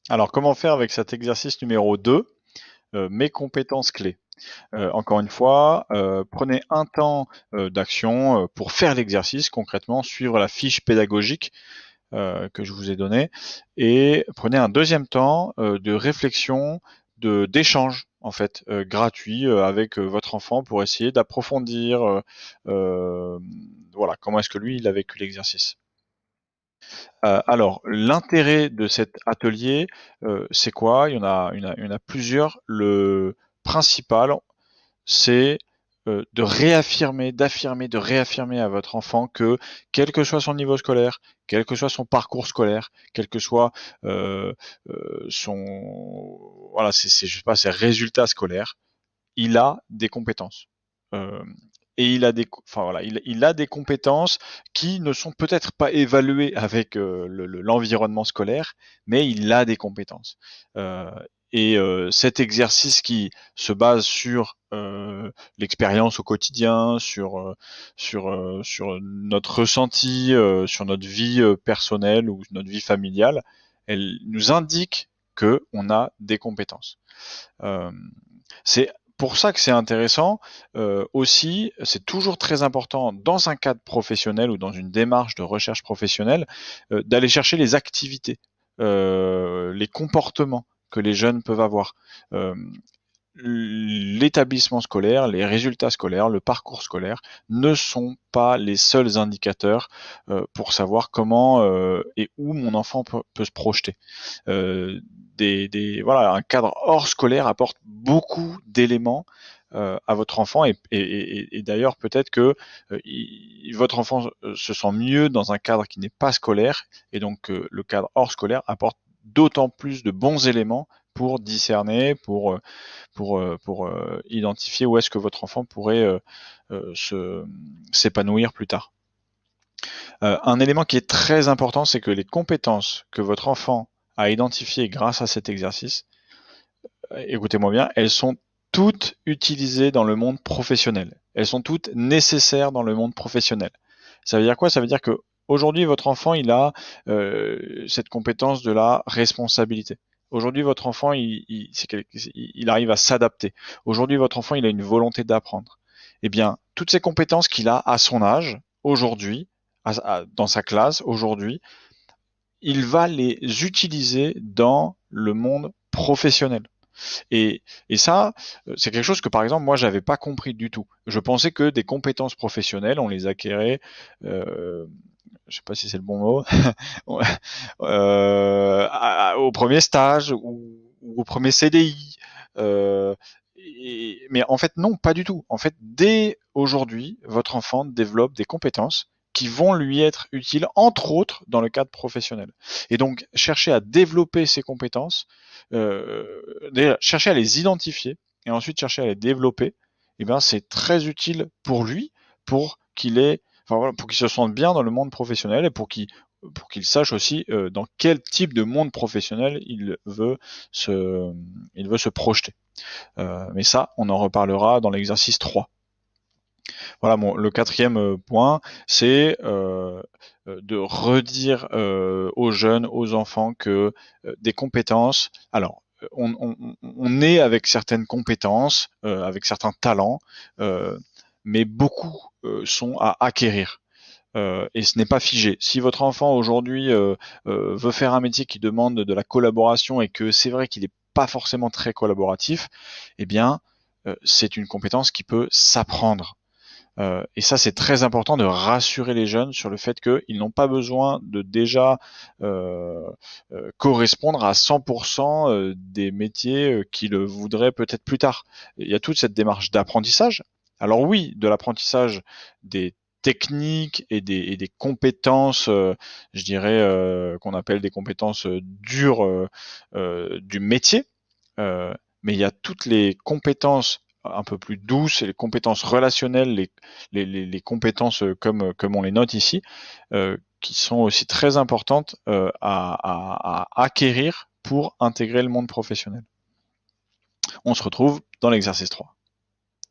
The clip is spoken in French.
Alors, comment faire avec cet exercice numéro 2, mes compétences clés? Encore une fois, prenez un temps d'action pour faire l'exercice, concrètement, suivre la fiche pédagogique que je vous ai donnée, et prenez un deuxième temps de réflexion, d'échange en fait, gratuit avec votre enfant pour essayer d'approfondir euh, voilà, comment est-ce que lui il a vécu l'exercice. Alors, l'intérêt de cet atelier, c'est quoi? Il y en a plusieurs. Le principal, c'est de réaffirmer à votre enfant que, quel que soit son niveau scolaire, quel que soit son parcours scolaire, quel que soit euh, voilà, je sais pas, ses résultats scolaires, il a des compétences. Euh, et enfin voilà, il a des compétences qui ne sont peut-être pas évaluées avec l'environnement scolaire, mais il a des compétences. Euh, cet exercice qui se base sur l'expérience au quotidien, sur notre ressenti, sur notre vie personnelle ou notre vie familiale, elle nous indique que on a des compétences. Euh, c'est pour ça que c'est intéressant. Aussi, c'est toujours très important dans un cadre professionnel ou dans une démarche de recherche professionnelle d'aller chercher les activités, les comportements que les jeunes peuvent avoir. Euh, L'établissement scolaire, les résultats scolaires, le parcours scolaire ne sont pas les seuls indicateurs pour savoir comment et où mon enfant peut se projeter. Euh, voilà, un cadre hors scolaire apporte beaucoup d'éléments à votre enfant et d'ailleurs peut-être que votre enfant se sent mieux dans un cadre qui n'est pas scolaire et donc le cadre hors scolaire apporte d'autant plus de bons éléments pour discerner, pour identifier où est-ce que votre enfant pourrait s'épanouir plus tard. Un élément qui est très important, c'est que les compétences que votre enfant a identifiées grâce à cet exercice, écoutez-moi bien, elles sont toutes utilisées dans le monde professionnel. Elles sont toutes nécessaires dans le monde professionnel. Ça veut dire quoi? Ça veut dire que aujourd'hui votre enfant il a cette compétence de la responsabilité. Aujourd'hui votre enfant il arrive à s'adapter. Aujourd'hui votre enfant il a une volonté d'apprendre. Eh bien toutes ces compétences qu'il a à son âge aujourd'hui, dans sa classe aujourd'hui, il va les utiliser dans le monde professionnel. Et, et ça, c'est quelque chose que par exemple moi j'avais pas compris du tout. Je pensais que des compétences professionnelles, on les acquérait, euh, je sais pas si c'est le bon mot, au premier stage ou au premier CDI. Mais en fait non, pas du tout. En fait, dès aujourd'hui, votre enfant développe des compétences qui vont lui être utiles, entre autres, dans le cadre professionnel. Et donc, chercher à développer ces compétences, déjà, chercher à les identifier, et ensuite chercher à les développer, eh bien, c'est très utile pour lui, enfin, voilà, pour qu'il se sente bien dans le monde professionnel et pour qu'il sache aussi dans quel type de monde professionnel se, il veut se projeter. Mais ça, on en reparlera dans l'exercice 3. Voilà, bon, le quatrième point, c'est de redire aux jeunes, aux enfants que des compétences. Alors, on est avec certaines compétences, avec certains talents, euh, mais beaucoup sont à acquérir. Et ce n'est pas figé. Si votre enfant aujourd'hui veut faire un métier qui demande de la collaboration et que c'est vrai qu'il n'est pas forcément très collaboratif, eh bien, c'est une compétence qui peut s'apprendre. Et ça, c'est très important de rassurer les jeunes sur le fait qu'ils n'ont pas besoin de déjà euh, correspondre à 100% des métiers qu'ils voudraient peut-être plus tard. Il y a toute cette démarche d'apprentissage. Alors oui, de l'apprentissage des techniques et des compétences, je dirais, qu'on appelle des compétences dures du métier. Euh, mais il y a toutes les compétences un peu plus douces et les compétences relationnelles, les compétences comme on les note ici, qui sont aussi très importantes à acquérir pour intégrer le monde professionnel. On se retrouve dans l'exercice 3.